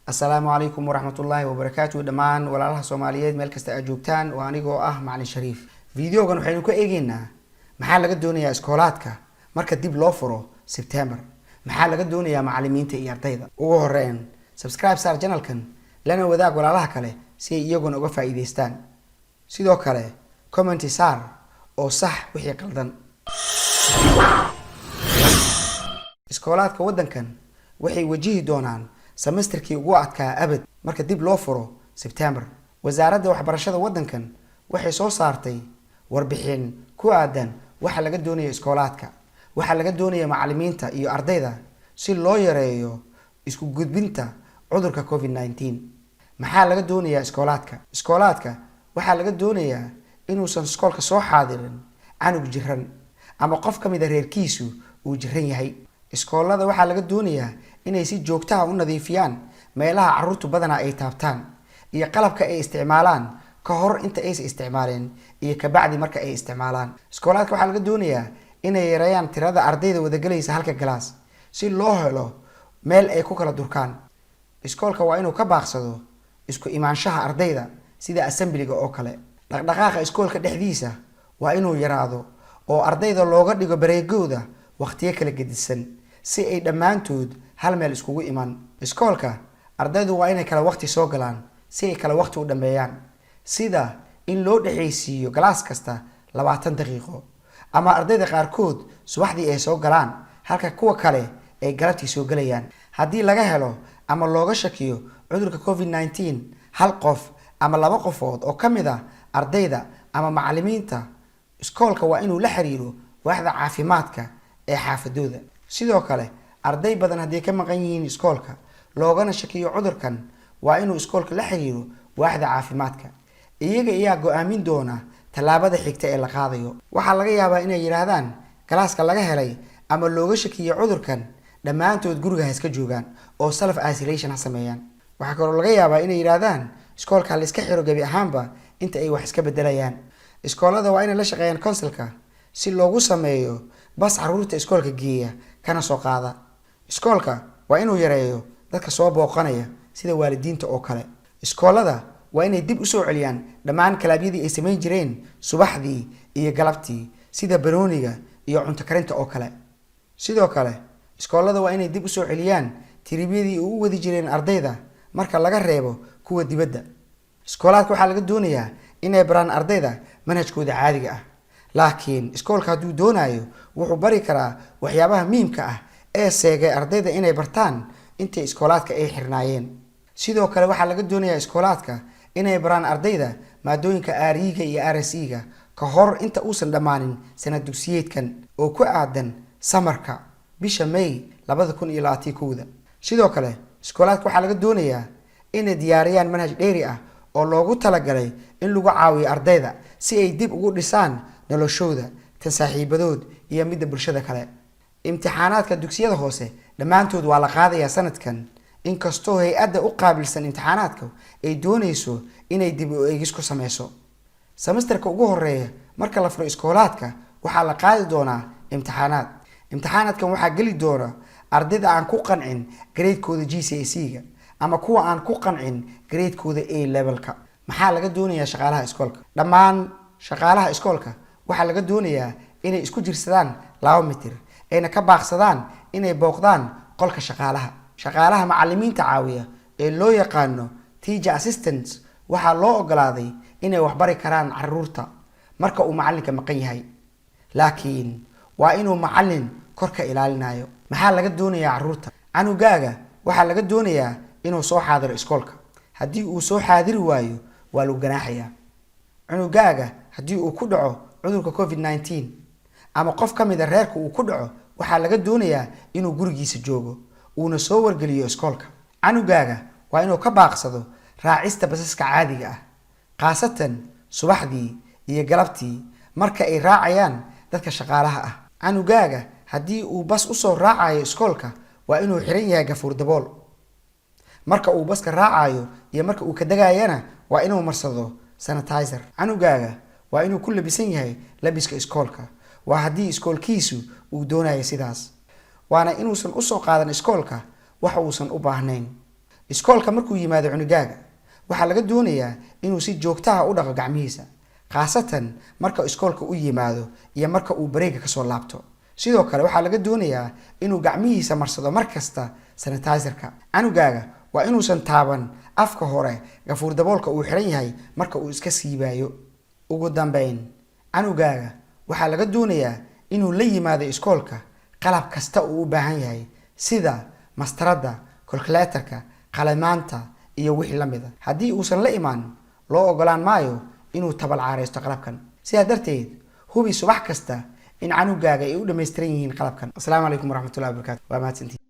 السلام عليكم ورحمة الله وبركاته دمان ولا Soomaaliyeed meel kasta aad joogtaan waa anigoo ah Macalin Shariif videogan waxaynu ku eegaynaa maxaa laga doonayaa iskoolaadka marka dib loo furo September maxaa laga doonayaa macallimiinta iyo ardayda ugu horreyn subscribe saar channelkan lana wadaag walaalaha kale si ay iyaguna uga faa'iideystaan sidoo kale comment saar oo sax wixii qaldan iskoolaadka wadankan waxay wajihi doonaan semesterkii ugu adkaa abad marka dib loo furo September wasaaradda waxbarashada wadankan waxay soo saartay warbixin ku aadan waxa laga doonayo iskoolaadka waxa laga doonayo macallimiinta iyo ardayda si loo yareeyo isku gudbinta cudurka COVID-19 maxaa laga doonayaa iskoolaadka waxa laga doonayaa inuusan iskoolka soo xaadirin canug jiran ama qof kamid ah reerkiisu uu jiran yahay iskoolada waxa laga doonayaa inay si joogto ah u nadiifiyaan meelaha carruurtu badanaa ay taabtaan iyo qalabka ay isticmaalaan ka hor inta aysan isticmaaleen iyo ka bacdi marka ay isticmaalaan iskoolaadka waxa laga doonayaa inay yareeyaan tirada ardayda wada galaysa halka galaas si loo helo meel ay ku kala durkaan iskoolka waa inuu ka baaqsado isku imaanshaha ardayda sida assemblyga oo kale dhaqdhaqaaqa iskoolka dhexdiisa waa inuu yaraado oo ardayda looga dhigo bareegooda waqtiyo kala gedisan si ay dhammaantood hal meel iskugu iman iskoolka ardaydu waa inay kala waqti soo galaan si ay kala waqti u dhameeyaan sida in loo dhaxaysiiyo galaas kasta 20 daqiiqo ama ardayda qaarkood subaxdii ay soo galaan halka kuwa kale ay galabtii soo galayaan haddii laga helo ama looga shakiyo cudurka COVID-19 hal qof ama laba qofood oo kamid ah ardayda ama macallimiinta iskoolka waa inuu la xiriiro waaxda caafimaadka ee xaafadooda sidoo kale arday badan haddii ka maqan yihiin iskoolka loogana shakiyo cudurkan waa inuu iskoolka la xiriiro waaxda caafimaadka iyaga ayaa go'aamin doona talaabada xigta ee la qaadayo waxaa laga yaabaa inay yiraahdaan galaaska laga helay ama looga shakiyo cudurkan dhammaantood guriga ha iska joogaan oo self isolation ha sameeyaan waxaa kaloo laga yaabaa inay yiraahdaan iskoolka la iska xiro gabi ahaanba inta ay wax iska bedelayaan iskoolada waa inay la shaqeeyaan councilka si loogu sameeyo bas carruurta iskoolka geeya kana soo qaada iskoolka waa inuu yareeyo dadka soo booqanaya sida waalidiinta oo kale iskoolada waa inay dib u soo celiyaan dhammaan kalaabyadii ay sameyn jireen subaxdii iyo galabtii sida barooniga iyo cunto karinta oo kale sidoo kale iskoolada waa inay dib u soo celiyaan tiribyadii u wadi jireen ardayda marka laga reebo kuwa dibadda iskoolaadka waxaa laga doonayaa inay baraan ardayda manhajkooda caadiga ah laakiin iskoolka hadduu doonayo wuxuu bari karaa waxyaabaha muhiimka ah ee seegay ardayda inay bartaan intay iskoolaadka ay xirnaayeen sidoo kale waxaa laga doonayaa iskoolaadka inay baraan ardayda maadooyinka RE-ga iyo RSE-ga ka hor inta uusan dhammaanin sanad dugsiyeedkan oo ku aadan samarka bisha May 2021 sidoo kale iskoolaadka waxaa laga doonayaa inay diyaariyaan manhaj dheeri ah oo loogu talagalay in lagu caawiyo ardayda si ay dib ugu dhisaan noloshooda tan saaxiibadood iyo midda bulshada kale imtixaanaadka dugsiyada hoose dhammaantood waa la qaadayaa sanadkan inkastoo hay'adda u qaabilsan imtixaanaadka ay doonayso inay dib u eegis ku sameyso semesterka ugu horeeya marka la furo iskoolaadka waxaa la qaadi doonaa imtixaanaadkan waxaa geli doona ardayda aan ku qancin grade-kooda GCSE-ga ama kuwa aan ku qancin grade-kooda A level-ka maxaa laga doonayaa shaqaalaha iskoolka dhammaan shaqaalaha iskoolka waxaa laga doonayaa inay isku jirsadaan 2 mitir ayna ka baaqsadaan inay booqdaan qolka shaqaalaha macallimiinta caawiya ee loo yaqaano teacher assistants waxaa loo ogolaaday inay wax bari karaan carruurta marka uu macallinka maqan yahay laakiin waa inuu macallin kor ka ilaalinayo maxaa laga doonayaa carruurta canugaaga waxaa laga doonayaa inuu soo xaadiro iskoolka haddii uu soo xaadiri waayo waa lagu ganaaxayaa canugaaga haddii uu ku dhaco cudurka COVID-19 ama qof kamid ah reerka uu ku dhaco waxaa laga doonayaa inuu gurigiisa joogo uuna soo wargeliyo iskoolka canugaaga waa inuu ka baaqsado raacista basaska caadiga ah khaasatan subaxdii iyo galabtii marka ay raacayaan dadka shaqaalaha ah canugaaga haddii uu bas u soo raacayo iskoolka waa inuu xiran yahay gafuur dabool marka uu baska raacayo iyo marka uu ka dagayana waa inuu marsado sanitizer canugaaga waa inuu ku labisan yahay labiska iskoolka waa haddii iskoolkiisu uu doonayo sidaas waana inuusan u soo qaadan iskoolka wax uusan u baahnayn iskoolka markuu yimaado cunugaaga waxaa laga doonayaa inuu si joogto ah u dhaqo gacmihiisa, khaasatan marka iskoolka u yimaado iyo marka uu bareega kasoo laabto. sidoo kale waxaa laga doonayaa inuu gacmihiisa marsado markasta sanitizerka. canugaaga waa inuusan taaban afka hore gafuur daboolka uu xiran yahay marka uu iska siibayo. ugu dambeyn, canugaaga waxaa laga doonayaa inuu la yimaado iskoolka qalab kasta uu u baahan yahay sida mastarada, calculatorka, qalamaanta iyo wixii la mid ah. haddii uusan la imaan, loo ogolaan maayo inuu tabalcaareysto qalabkan. sidaa darteed, hubi subax kasta in canugaaga ay u dhammaystiran yihiin qalabkan. Assalaamu calaykum waraxmatullahi wabarakaatu. waa mahadsantihiin.